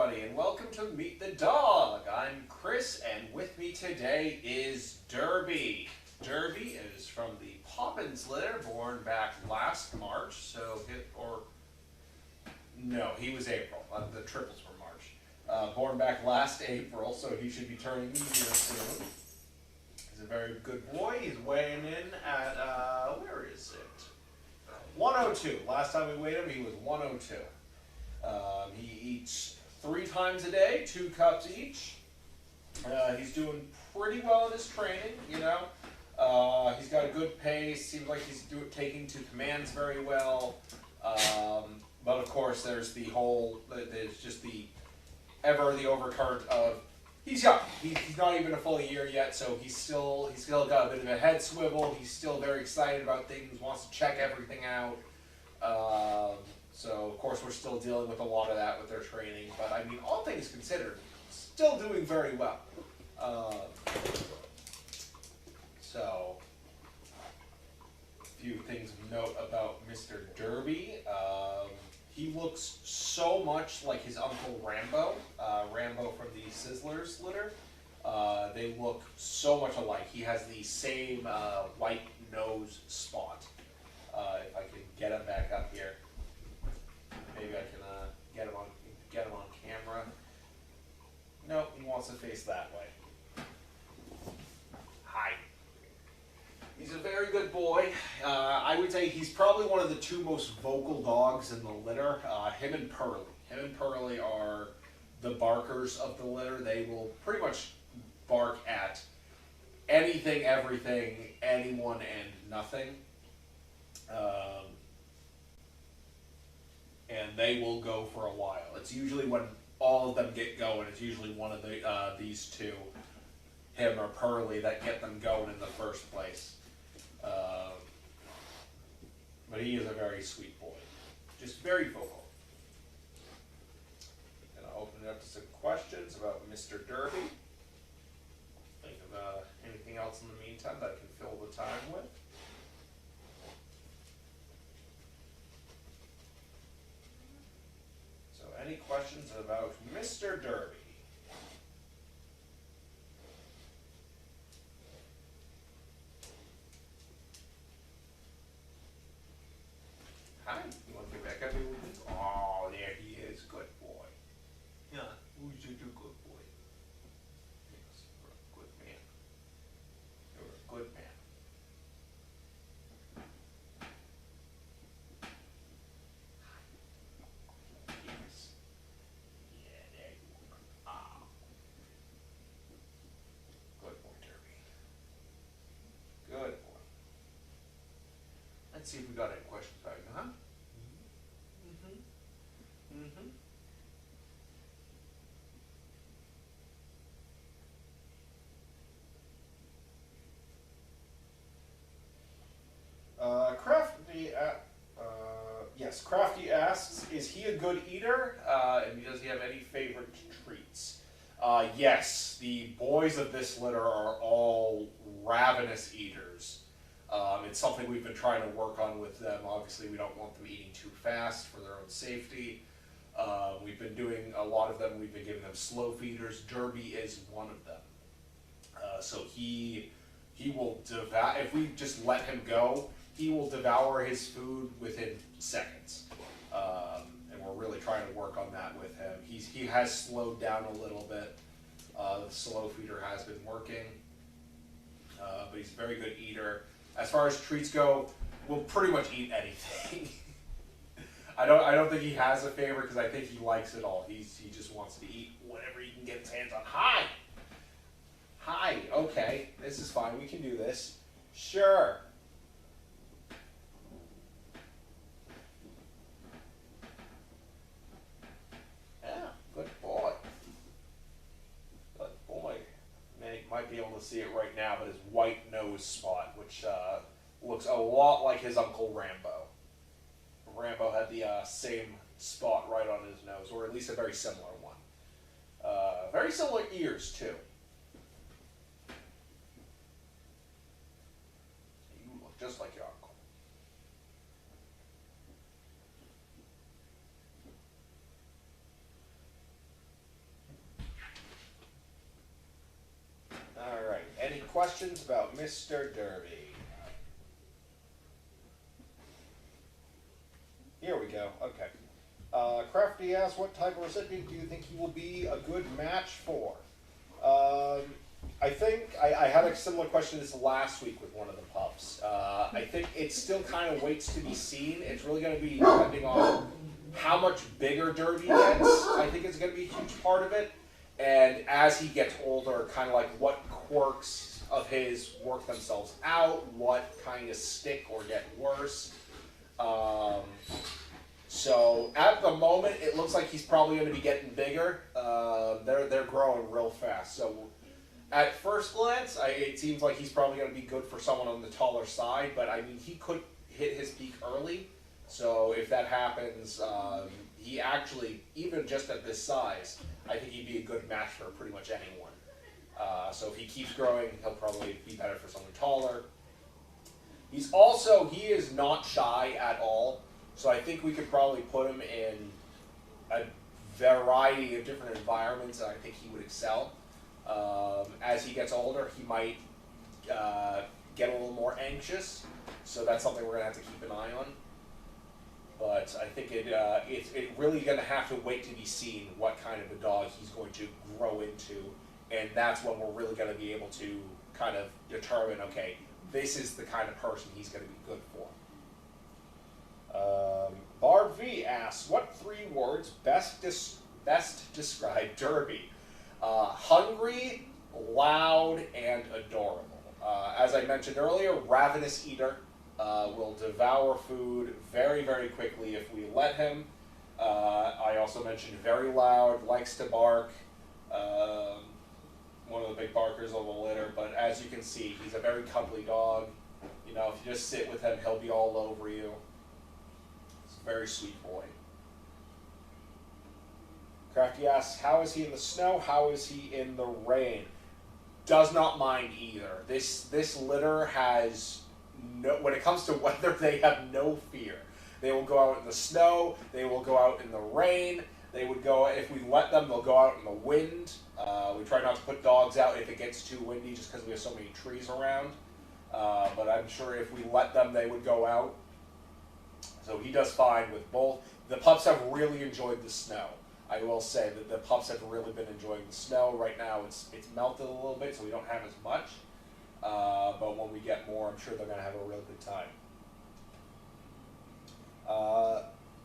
everybody, and welcome to Meet the Dog. I'm Chris, and with me today is Derby. Derby is from the Poppins litter, born back last March, he was April. The triples were March. Born back last April, so he should be turning a year soon. He's a very good boy. He's weighing in at, where is it? 102. Last time we weighed him, he was 102. He eats 3 times a day, 2 cups each. He's doing pretty well in his training, you know. He's got a good pace. Seems like he's taking to commands very well. But of course, there's the overcurrent of he's young. He's not even a full year yet, so he's still got a bit of a head swivel. He's still very excited about things, wants to check everything out. So of course we're still dealing with a lot of that with their training, but I mean, all things considered, still doing very well. So a few things of note about Mr. Derby. He looks so much like his uncle Rambo, Rambo from the Sizzlers litter. They look so much alike. He has the same white nose spot. If I can get him back up here, maybe I can get him on camera. No, he wants to face that way. Hi. He's a very good boy. I would say he's probably one of the 2 most vocal dogs in the litter. Him and Pearly. Him and Pearly are the barkers of the litter. They will pretty much bark at anything, everything, anyone, and nothing. And they will go for a while. It's usually when all of them get going. It's usually one of these 2, him or Pearly, that get them going in the first place. But he is a very sweet boy, just very vocal. And I'll open it up to some questions about Mr. Derby. Think of anything else in the meantime that I can fill the time with. So any questions about Mr. Derby? Hi, you want to get back up here with me? Oh, there he is. Good boy. Yeah, who's your good boy? Yes, you're a good man. You're a good man. Yes. Yeah, there you are. Ah. Good boy, Derby. Good boy. Let's see if we got any questions about you, huh? Crafty asks, is he a good eater? And does he have any favorite treats? Yes, the boys of this litter are all ravenous eaters. It's something we've been trying to work on with them. Obviously, we don't want them eating too fast for their own safety. We've been doing a lot of them. We've been giving them slow feeders. Derby is one of them. So he will devour, if we just let him go, he will devour his food within seconds. And we're really trying to work on that with him. He has slowed down a little bit. The slow feeder has been working. But he's a very good eater. As far as treats go, we'll pretty much eat anything. I don't think he has a favorite because I think he likes it all. He just wants to eat whatever he can get his hands on. Hi! Hi, okay, this is fine, we can do this. Sure. Yeah, good boy. Good boy. Man, you might be able to see it right now, but his white nose spot, which looks a lot like his uncle Rambo. Rambo had the same spot right on his nose, or at least a very similar one. Very similar ears, too. You look just like your uncle. questions about Mr. Derby. Here we go. Okay. Crafty asks, what type of recipient do you think he will be a good match for? I think I had a similar question to this last week with one of the pups. I think it still kind of waits to be seen. It's really going to be depending on how much bigger Derby gets. I think it's going to be a huge part of it. And as he gets older, kind of like what quirks of his work themselves out, what kind of stick or get worse. So at the moment, it looks like he's probably going to be getting bigger. They're growing real fast. So at first glance, it seems like he's probably going to be good for someone on the taller side. But I mean, he could hit his peak early. So if that happens, he actually, even just at this size, I think he'd be a good match for pretty much anyone. So if he keeps growing, he'll probably be better for someone taller. He is not shy at all. So I think we could probably put him in a variety of different environments, and I think he would excel. As he gets older, he might get a little more anxious, so that's something we're going to have to keep an eye on. But I think it's really going to have to wait to be seen what kind of a dog he's going to grow into, and that's when we're really going to be able to kind of determine, okay, this is the kind of person he's going to be good for. Barb V asks, what 3 words best describe Derby? Hungry, loud, and adorable. As I mentioned earlier, ravenous eater. Will devour food very, very quickly if we let him. I also mentioned very loud, likes to bark. One of the big barkers of the litter, but as you can see, he's a very cuddly dog. You know, if you just sit with him, he'll be all over you. He's a very sweet boy. Crafty asks, how is he in the snow? How is he in the rain? Does not mind either. This litter has no, when it comes to weather, they have no fear. They will go out in the snow. They will go out in the rain. They would go, if we let them, they'll go out in the wind. We try not to put dogs out if it gets too windy just because we have so many trees around. But I'm sure if we let them, they would go out. So he does fine with both. The pups have really enjoyed the snow. I will say that the pups have really been enjoying the snow. Right now it's melted a little bit, so we don't have as much. But when we get more, I'm sure they're going to have a real good time.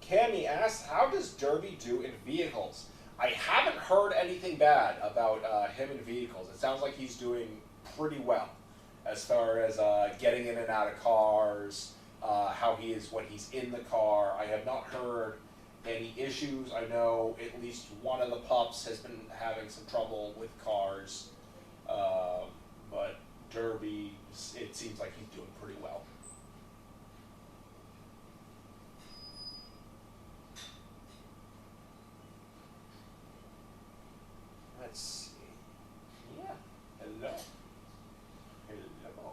Cammy asks, how does Derby do in vehicles? I haven't heard anything bad about him in vehicles. It sounds like he's doing pretty well as far as getting in and out of cars, how he is when he's in the car. I have not heard any issues. I know at least one of the pups has been having some trouble with cars, but Derby, it seems like he's doing pretty well. Let's see. Yeah. Hello. Hello.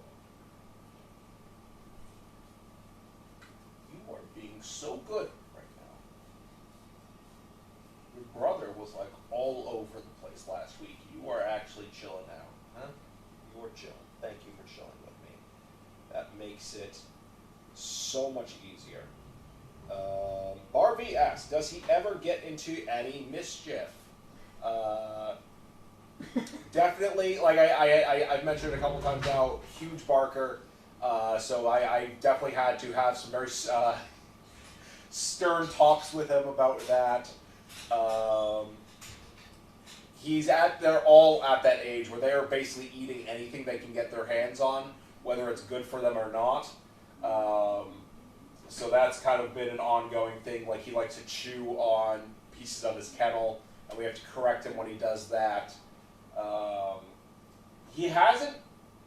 You are being so good right now. Your brother was like all over the place last week. You are actually chilling now, huh? You are chilling. Thank you for chilling with me. That makes it so much easier. Barbie asks, does he ever get into any mischief? Definitely, like I've mentioned a couple times now, huge barker. So I definitely had to have some very stern talks with him about that. They're all at that age where they are basically eating anything they can get their hands on, whether it's good for them or not. So that's kind of been an ongoing thing. Like he likes to chew on pieces of his kennel, and we have to correct him when he does that. He hasn't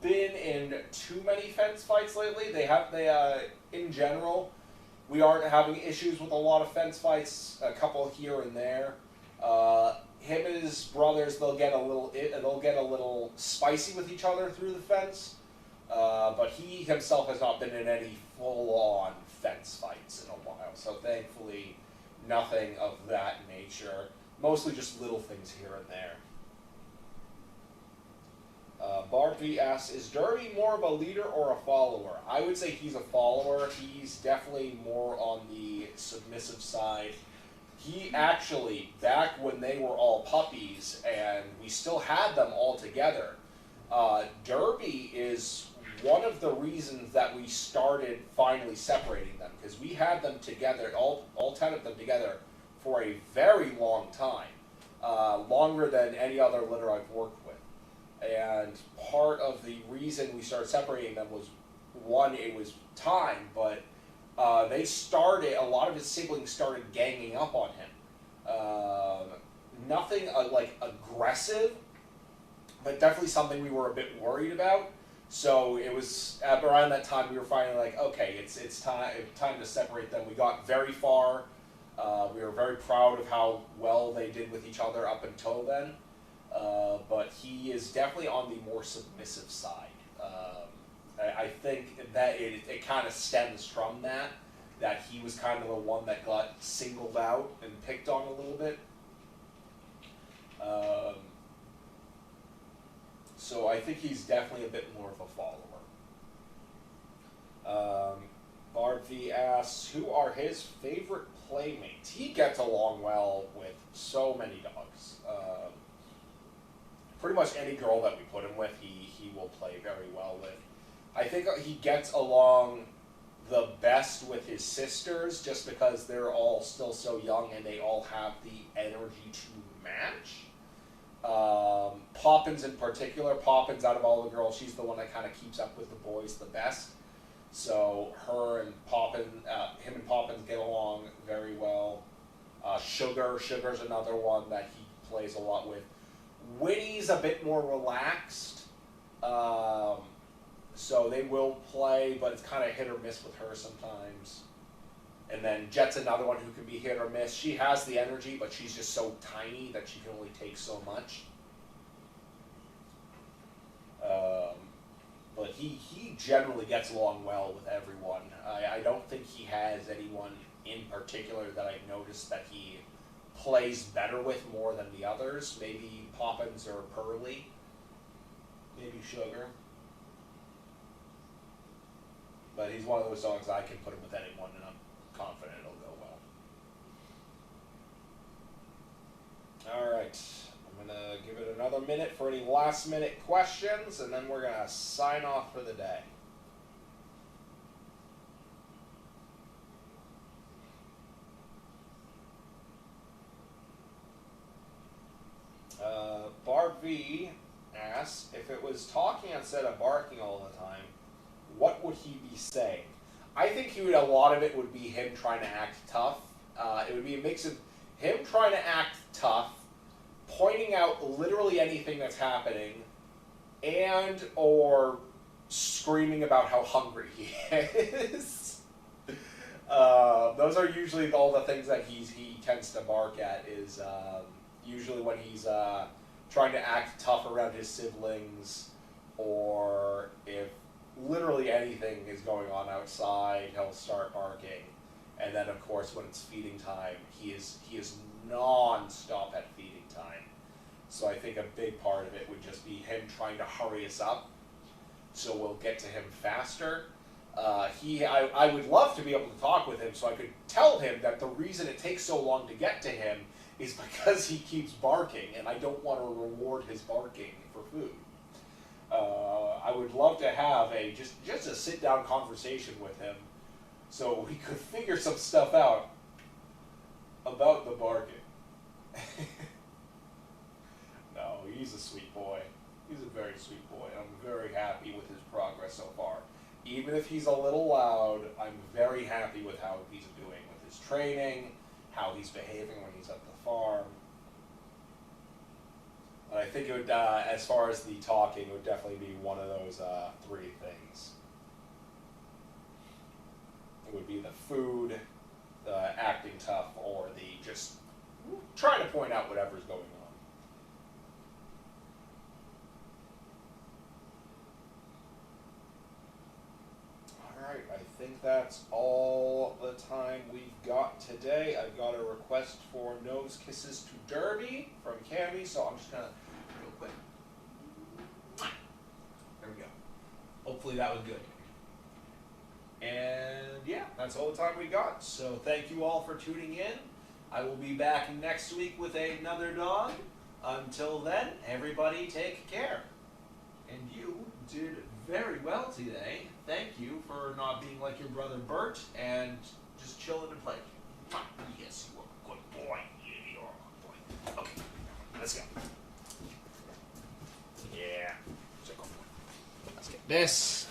been in too many fence fights lately. In general, we aren't having issues with a lot of fence fights. A couple here and there. Him and his brothers, they'll get a little spicy with each other through the fence. But he himself has not been in any full-on fence fights in a while. So thankfully, nothing of that nature. Mostly just little things here and there. Barb V asks, is Derby more of a leader or a follower? I would say he's a follower. He's definitely more on the submissive side. He actually, back when they were all puppies and we still had them all together, Derby is one of the reasons that we started finally separating them, because we had them together, all 10 of them together, for a very long time, longer than any other litter I've worked with. And part of the reason we started separating them was, one, it was time, but a lot of his siblings started ganging up on him. Nothing like aggressive, but definitely something we were a bit worried about. So it was around that time we were finally like, okay, it's time to separate them. We got very far. We were very proud of how well they did with each other up until then. But he is definitely on the more submissive side. I think that it kind of stems from that he was kind of the one that got singled out and picked on a little bit. So I think he's definitely a bit more of a follower. Barb V asks, who are his favorite playmates? He gets along well with so many dogs. Pretty much any girl that we put him with, he will play very well with. I think he gets along the best with his sisters, just because they're all still so young and they all have the energy to match. Poppins in particular, Poppins out of all the girls, she's the one that kind of keeps up with the boys the best. So him and Poppins get along very well. Sugar's another one that he plays a lot with. Winnie's a bit more relaxed, so they will play, but it's kind of hit or miss with her sometimes. And then Jet's another one who can be hit or miss. She has the energy, but she's just so tiny that she can only take so much. But he generally gets along well with everyone. I don't think he has anyone in particular that I've noticed that he plays better with more than the others. Maybe Poppins or Pearly. Maybe Sugar. But he's one of those dogs I can put him with anyone, and I'm confident it'll go well. Alright, I'm going to give it another minute for any last minute questions, and then we're going to sign off for the day. Barb V asks, if it was talking instead of barking all the time, what would he be saying? I think a lot of it would be him trying to act tough. It would be a mix of him trying to act tough, pointing out literally anything that's happening, and or screaming about how hungry he is. Those are usually all the things that he tends to bark at, is usually when he's trying to act tough around his siblings, or if literally anything is going on outside, he'll start barking. And then, of course, when it's feeding time, he is non-stop at feeding time. So I think a big part of it would just be him trying to hurry us up, so we'll get to him faster. I would love to be able to talk with him so I could tell him that the reason it takes so long to get to him is because he keeps barking, and I don't want to reward his barking for food. I would love to have just a sit-down conversation with him so we could figure some stuff out about the barking. No, he's a sweet boy. He's a very sweet boy. I'm very happy with his progress so far. Even if he's a little loud, I'm very happy with how he's doing with his training, how he's behaving when he's at the farm. And I think it would, as far as the talking, it would definitely be one of those three things. It would be the food, the acting tough, or the just trying to point out whatever's going on. Alright, I think that's all the time we've got today. I've got a request for nose kisses to Derby from Cammy, so I'm just going to real quick hopefully that was good. And yeah, that's all the time we got. So thank you all for tuning in. I will be back next week with another dog. Until then, everybody take care. And you did very well today. Thank you for not being like your brother Bert and just chilling and playing. Yes, you are a good boy. Yeah, you are a good boy. Okay, let's go. Yeah. Let's get this.